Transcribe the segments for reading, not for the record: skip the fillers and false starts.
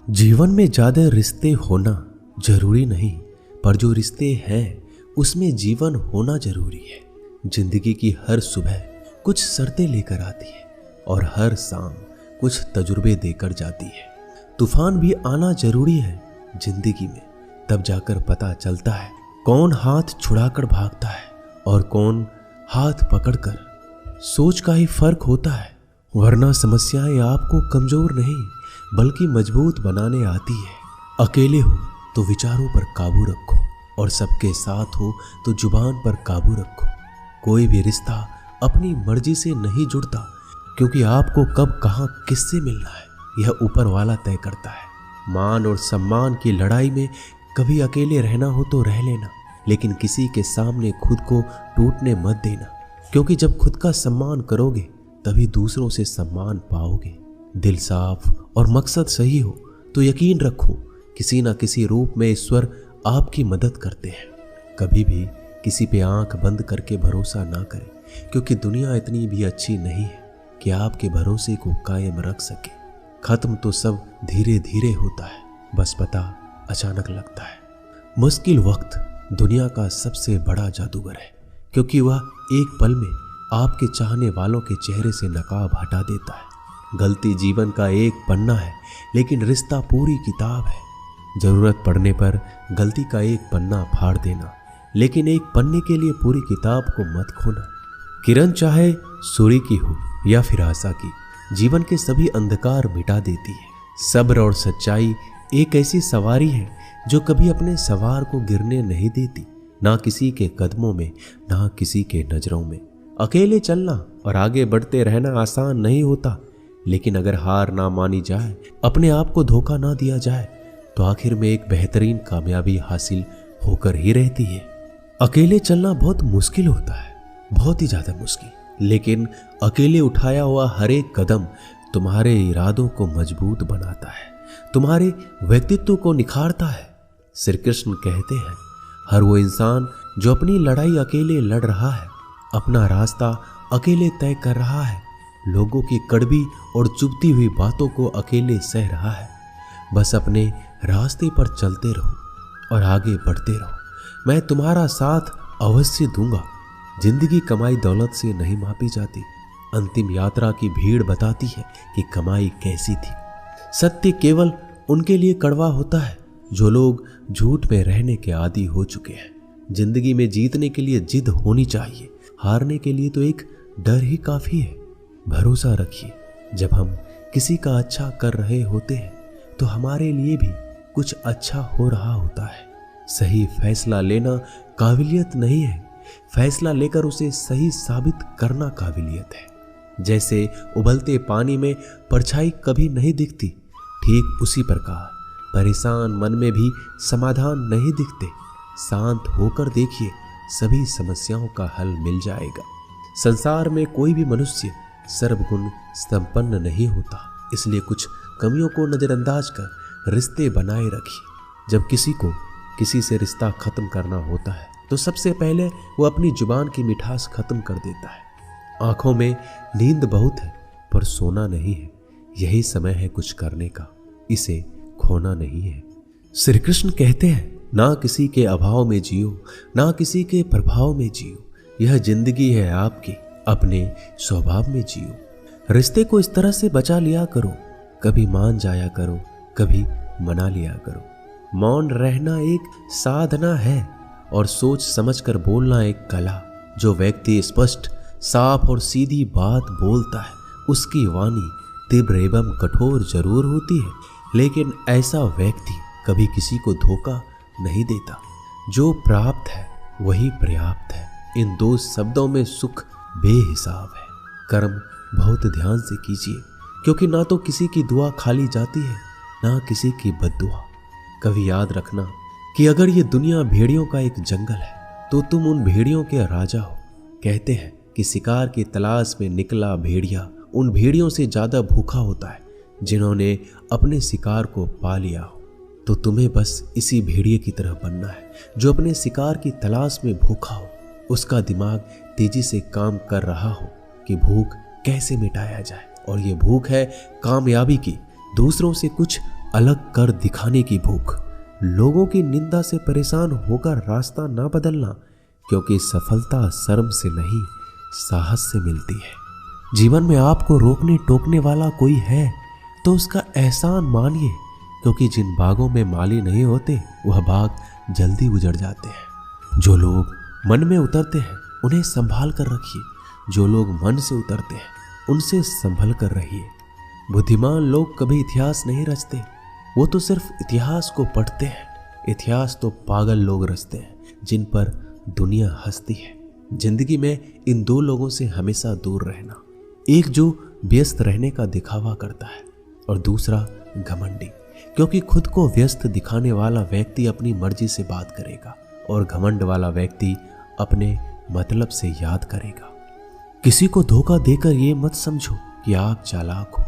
जीवन में ज्यादा रिश्ते होना जरूरी नहीं, पर जो रिश्ते हैं उसमें जीवन होना जरूरी है। जिंदगी की हर सुबह कुछ शर्तें लेकर आती है और हर शाम कुछ तजुर्बे देकर जाती है। तूफान भी आना जरूरी है जिंदगी में, तब जाकर पता चलता है कौन हाथ छुड़ाकर भागता है और कौन हाथ पकड़कर। सोच का ही फर्क होता है, वरना समस्याएं आपको कमजोर नहीं बल्कि मजबूत बनाने आती है। अकेले हो तो विचारों पर काबू रखो और सबके साथ हो तो जुबान पर काबू रखो। कोई भी रिश्ता अपनी मर्जी से नहीं जुड़ता, क्योंकि आपको कब कहां किससे मिलना है यह ऊपर वाला तय करता है। मान और सम्मान की लड़ाई में कभी अकेले रहना हो तो रह लेना, लेकिन किसी के सामने खुद को टूटने मत देना, क्योंकि जब खुद का सम्मान करोगे तभी दूसरों से सम्मान पाओगे। दिल साफ और मकसद सही हो तो यकीन रखो किसी न किसी रूप में ईश्वर आपकी मदद करते हैं। कभी भी किसी पे आंख बंद करके भरोसा ना करें, क्योंकि दुनिया इतनी भी अच्छी नहीं है कि आपके भरोसे को कायम रख सके। खत्म तो सब धीरे धीरे होता है, बस पता अचानक लगता है। मुश्किल वक्त दुनिया का सबसे बड़ा जादूगर है, क्योंकि वह एक पल में आपके चाहने वालों के चेहरे से नकाब हटा देता है। गलती जीवन का एक पन्ना है, लेकिन रिश्ता पूरी किताब है। जरूरत पड़ने पर गलती का एक पन्ना फाड़ देना, लेकिन एक पन्ने के लिए पूरी किताब को मत खोना। किरण चाहे सूर्य की हो या फिर आशा की, जीवन के सभी अंधकार मिटा देती है। सब्र और सच्चाई एक ऐसी सवारी है जो कभी अपने सवार को गिरने नहीं देती, ना किसी के कदमों में ना किसी के नजरों में। अकेले चलना और आगे बढ़ते रहना आसान नहीं होता, लेकिन अगर हार ना मानी जाए, अपने आप को धोखा ना दिया जाए, तो आखिर में एक बेहतरीन कामयाबी हासिल होकर ही रहती है। अकेले चलना बहुत मुश्किल होता है, बहुत ही ज्यादा मुश्किल, लेकिन अकेले उठाया हुआ हर एक कदम तुम्हारे इरादों को मजबूत बनाता है, तुम्हारे व्यक्तित्व को निखारता है। श्री कृष्ण कहते हैं, हर वो इंसान जो अपनी लड़ाई अकेले लड़ रहा है, अपना रास्ता अकेले तय कर रहा है, लोगों की कड़वी और चुभती हुई बातों को अकेले सह रहा है, बस अपने रास्ते पर चलते रहो और आगे बढ़ते रहो। मैं तुम्हारा साथ अवश्य दूंगा। जिंदगी कमाई दौलत से नहीं मापी जाती, अंतिम यात्रा की भीड़ बताती है कि कमाई कैसी थी। सत्य केवल उनके लिए कड़वा होता है जो लोग झूठ में रहने के आदी हो चुके हैं। जिंदगी में जीतने के लिए जिद होनी चाहिए, हारने के लिए तो एक डर ही काफी है। भरोसा रखिए, जब हम किसी का अच्छा कर रहे होते हैं तो हमारे लिए भी कुछ अच्छा हो रहा होता है। सही फैसला लेना काबिलियत नहीं है, फैसला लेकर उसे सही साबित करना काबिलियत है। जैसे उबलते पानी में परछाई कभी नहीं दिखती, ठीक उसी प्रकार परेशान मन में भी समाधान नहीं दिखते। शांत होकर देखिए, सभी समस्याओं का हल मिल जाएगा। संसार में कोई भी मनुष्य सर्वगुण संपन्न नहीं होता, इसलिए कुछ कमियों को नजरअंदाज कर रिश्ते बनाए रखिए। जब किसी को किसी से रिश्ता खत्म करना होता है तो सबसे पहले वो अपनी जुबान की मिठास खत्म कर देता है। आंखों में नींद बहुत है पर सोना नहीं है, यही समय है कुछ करने का, इसे खोना नहीं है। श्री कृष्ण कहते हैं, ना किसी के अभाव में जियो, ना किसी के प्रभाव में जियो। यह जिंदगी है आपकी, अपने स्वभाव में जियो। रिश्ते को इस तरह से बचा लिया करो, कभी मान जाया करो, कभी मना लिया करो। मौन रहना एक साधना है और सोच समझकर बोलना एक कला। जो व्यक्ति स्पष्ट, साफ और सीधी बात बोलता है, उसकी वाणी तीव्र एवं कठोर जरूर होती है, लेकिन ऐसा व्यक्ति कभी किसी को धोखा नहीं देता। जो प्राप्त है वही पर्याप्त है। इन दो शब्दों में सुख बेहिसाब है। कर्म बहुत ध्यान से कीजिए, क्योंकि ना तो किसी की दुआ खाली जाती है, ना किसी की बद्दुआ। कभी याद रखना कि अगर ये दुनिया भेड़ियों का एक जंगल है तो तुम उन भेड़ियों के राजा हो। कहते हैं कि शिकार की तलाश में निकला भेड़िया उन भेड़ियों से ज्यादा भूखा होता है जिन्होंने अपने शिकार को पा लिया हो। तो तुम्हें बस इसी भेड़िए की तरह बनना है जो अपने शिकार की तलाश में भूखा हो। उसका दिमाग तेजी से काम कर रहा हो कि भूख कैसे मिटाया जाए, और ये भूख है कामयाबी की, दूसरों से कुछ अलग कर दिखाने की भूख, लोगों की निंदा से परेशान होकर रास्ता ना बदलना, क्योंकि सफलता शर्म से नहीं साहस से मिलती है। जीवन में आपको रोकने टोकने वाला कोई है तो उसका एहसान मानिए, क्योंकि जिन बागों में माली नहीं होते वह बाग जल्दी उजड़ जाते हैं। जो लोग मन में उतरते हैं उन्हें संभाल कर रखिए, जो लोग मन से उतरते हैं उनसे संभल कर रहिए। बुद्धिमान लोग कभी इतिहास नहीं रचते, वो तो सिर्फ इतिहास को पढ़ते हैं। इतिहास तो पागल लोग रचते हैं जिन पर दुनिया हंसती है। जिंदगी में इन दो लोगों से हमेशा दूर रहना, एक जो व्यस्त रहने का दिखावा करता है और दूसरा घमंडी, क्योंकि खुद को व्यस्त दिखाने वाला व्यक्ति अपनी मर्जी से बात करेगा और घमंड वाला व्यक्ति अपने मतलब से याद करेगा। किसी को धोखा देकर ये मत समझो कि आप चालाक हो,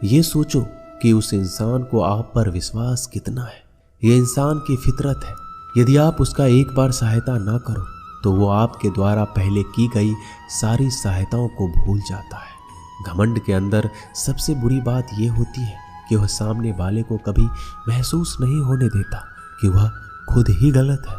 ये सोचो कि उस इंसान को आप पर विश्वास कितना है। ये इंसान की फितरत है, यदि आप उसका एक बार सहायता ना करो तो वो आपके द्वारा पहले की गई सारी सहायताओं को भूल जाता है। घमंड के अंदर सबसे बुरी बात यह होती है कि वह सामने वाले को कभी महसूस नहीं होने देता कि वह खुद ही गलत है।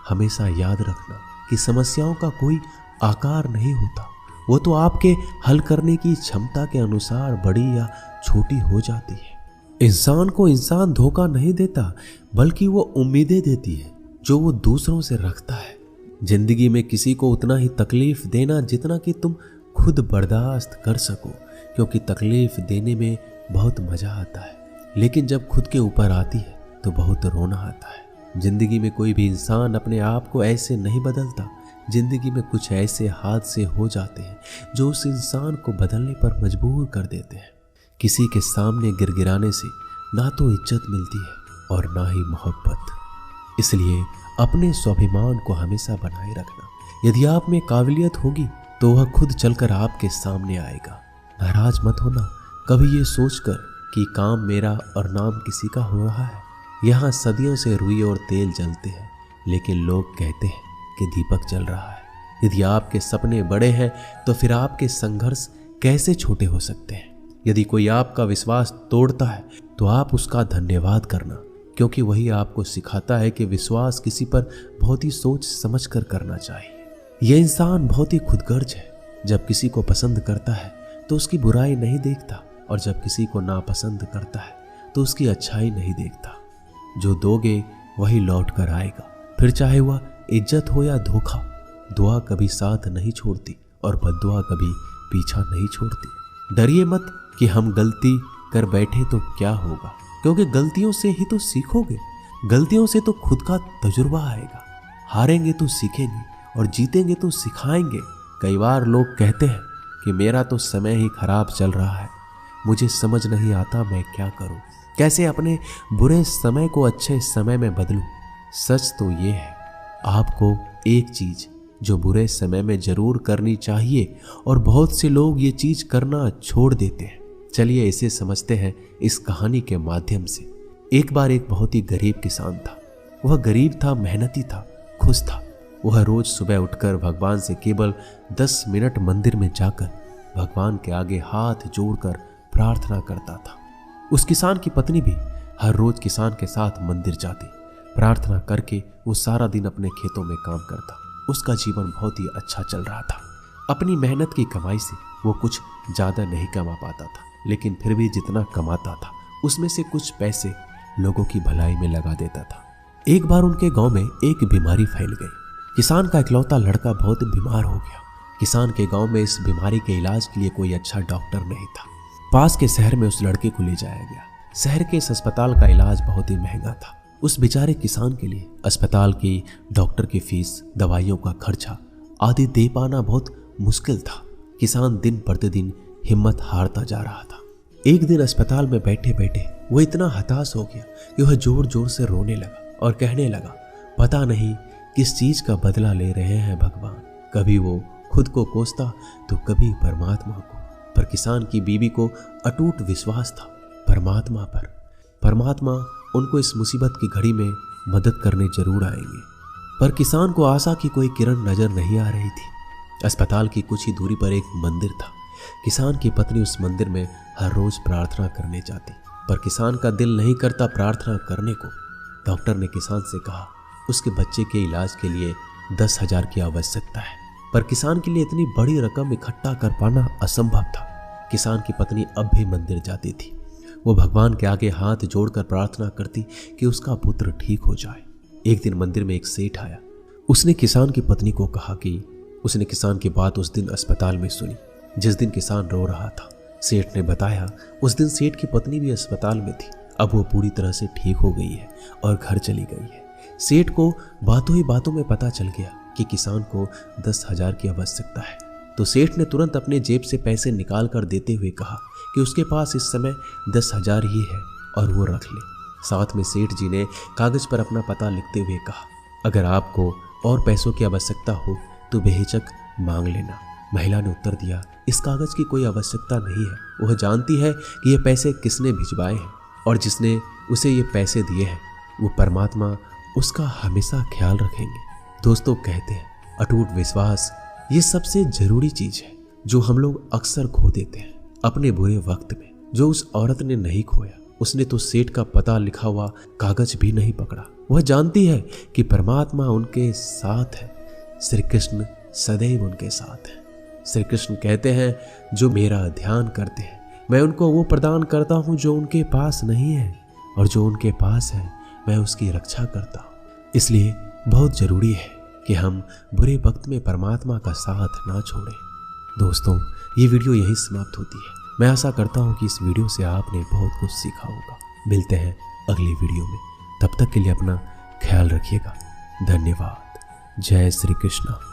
हमेशा याद रखना कि समस्याओं का कोई आकार नहीं होता, वो तो आपके हल करने की क्षमता के अनुसार बड़ी या छोटी हो जाती है। इंसान को इंसान धोखा नहीं देता, बल्कि वो उम्मीदें देती है जो वो दूसरों से रखता है। जिंदगी में किसी को उतना ही तकलीफ देना जितना कि तुम खुद बर्दाश्त कर सको, क्योंकि तकलीफ देने में बहुत मजा आता है, लेकिन जब खुद के ऊपर आती है तो बहुत रोना आता है। जिंदगी में कोई भी इंसान अपने आप को ऐसे नहीं बदलता। जिंदगी में कुछ ऐसे हादसे हो जाते हैं जो उस इंसान को बदलने पर मजबूर कर देते हैं। किसी के सामने गिड़गिड़ाने से ना तो इज्जत मिलती है और ना ही मोहब्बत। इसलिए अपने स्वाभिमान को हमेशा बनाए रखना। यदि आप में काबिलियत होगी तो वह खुद चलकर आपके सामने आएगा। नाराज मत होना कभी ये सोचकर कि काम मेरा और नाम किसी का हो रहा है। यहाँ सदियों से रुई और तेल जलते हैं, लेकिन लोग कहते हैं कि दीपक जल रहा है। यदि आपके सपने बड़े हैं तो फिर आपके संघर्ष कैसे छोटे हो सकते हैं। यदि कोई आपका विश्वास तोड़ता है तो आप उसका धन्यवाद करना, क्योंकि वही आपको सिखाता है कि विश्वास किसी पर बहुत ही सोच समझ कर करना चाहिए। यह इंसान बहुत ही खुदगर्ज है। जब किसी को पसंद करता है तो उसकी बुराई नहीं देखता, और जब किसी को नापसंद करता है तो उसकी अच्छाई नहीं देखता। जो दोगे वही लौट कर आएगा, फिर चाहे वह इज्जत हो या धोखा। दुआ कभी साथ नहीं छोड़ती और बद्दुआ कभी पीछा नहीं छोड़ती। डरिए मत कि हम गलती कर बैठे तो क्या होगा, क्योंकि गलतियों से ही तो सीखोगे। गलतियों से तो खुद का तजुर्बा आएगा। हारेंगे तो सीखेंगे और जीतेंगे तो सिखाएंगे। कई बार लोग कहते हैं कि मेरा तो समय ही खराब चल रहा है, मुझे समझ नहीं आता मैं क्या करूं, कैसे अपने बुरे समय को अच्छे समय में बदलूं। सच तो ये है, आपको एक चीज जो बुरे समय में जरूर करनी चाहिए और बहुत से लोग ये चीज करना छोड़ देते हैं। चलिए इसे समझते हैं इस कहानी के माध्यम से। एक बार एक बहुत ही गरीब किसान था। वह गरीब था, मेहनती था, खुश था। वह रोज सुबह उठकर भगवान से केवल 10 मिनट मंदिर में जाकर भगवान के आगे हाथ जोड़कर प्रार्थना करता था। उस किसान की पत्नी भी हर रोज किसान के साथ मंदिर जाती। प्रार्थना करके वो सारा दिन अपने खेतों में काम करता। उसका जीवन बहुत ही अच्छा चल रहा था। अपनी मेहनत की कमाई से वो कुछ ज़्यादा नहीं कमा पाता था, लेकिन फिर भी जितना कमाता था उसमें से कुछ पैसे लोगों की भलाई में लगा देता था। एक बार उनके गांव में एक बीमारी फैल गई। किसान का इकलौता लड़का बहुत बीमार हो गया। किसान के गांव में इस बीमारी के इलाज के लिए कोई अच्छा डॉक्टर नहीं था। पास के शहर में उस लड़के को ले जाया गया। शहर के इस अस्पताल का इलाज बहुत ही महंगा था। उस बेचारे किसान के लिए अस्पताल की, डॉक्टर की फीस, दवाइयों का खर्चा आदि दे पाना बहुत मुश्किल था। किसान दिन प्रतिदिन हिम्मत हारता जा रहा था। एक दिन अस्पताल में बैठे बैठे वो इतना हताश हो गया कि वह जोर जोर से रोने लगा और कहने लगा, पता नहीं किस चीज का बदला ले रहे हैं भगवान। कभी वो खुद को कोसता तो कभी परमात्मा को। पर किसान की बीवी को अटूट विश्वास था परमात्मा पर। परमात्मा उनको इस मुसीबत की घड़ी में मदद करने जरूर आएंगे। पर किसान को आशा की कोई किरण नजर नहीं आ रही थी। अस्पताल की कुछ ही दूरी पर एक मंदिर था। किसान की पत्नी उस मंदिर में हर रोज प्रार्थना करने जाती। पर किसान का दिल नहीं करता प्रार्थना करने को। डॉक्टर ने किसान से कहा उसके बच्चे के इलाज के लिए 10,000 की आवश्यकता है, पर किसान के लिए इतनी बड़ी रकम इकट्ठा कर पाना असंभव था। किसान की पत्नी अब भी मंदिर जाती थी। वो भगवान के आगे हाथ जोड़कर प्रार्थना करती कि उसका पुत्र ठीक हो जाए। एक दिन मंदिर में एक सेठ आया। उसने किसान की पत्नी को कहा कि उसने किसान की बात उस दिन अस्पताल में सुनी जिस दिन किसान रो रहा था। सेठ ने बताया उस दिन सेठ की पत्नी भी अस्पताल में थी। अब वो पूरी तरह से ठीक हो गई है और घर चली गई है। सेठ को बातों ही बातों में पता चल गया कि किसान को 10,000 की आवश्यकता है, तो सेठ ने तुरंत अपने जेब से पैसे निकाल कर देते हुए कहा कि उसके पास इस समय 10,000 ही है और वो रख ले। साथ में सेठ जी ने कागज पर अपना पता लिखते हुए कहा अगर आपको और पैसों की आवश्यकता हो तो बेहिचक मांग लेना। महिला ने उत्तर दिया इस कागज की कोई आवश्यकता नहीं है। वह जानती है कि ये पैसे किसने भिजवाए हैं और जिसने उसे ये पैसे दिए हैं वो परमात्मा उसका हमेशा ख्याल रखेंगे। दोस्तों कहते हैं अटूट विश्वास ये सबसे जरूरी चीज है जो हम लोग अक्सर खो देते हैं अपने बुरे वक्त में। जो उस औरत ने नहीं खोया, उसने तो सेठ का पता लिखा हुआ कागज भी नहीं पकड़ा। वह जानती है कि परमात्मा उनके साथ है, श्री कृष्ण सदैव उनके साथ है। श्री कृष्ण कहते हैं जो मेरा ध्यान करते हैं मैं उनको वो प्रदान करता हूँ जो उनके पास नहीं है, और जो उनके पास है मैं उसकी रक्षा करता हूँ। इसलिए बहुत जरूरी है कि हम बुरे वक्त में परमात्मा का साथ ना छोड़ें। दोस्तों ये वीडियो यहीं समाप्त होती है। मैं आशा करता हूँ कि इस वीडियो से आपने बहुत कुछ सीखा होगा। मिलते हैं अगली वीडियो में, तब तक के लिए अपना ख्याल रखिएगा। धन्यवाद। जय श्री कृष्ण।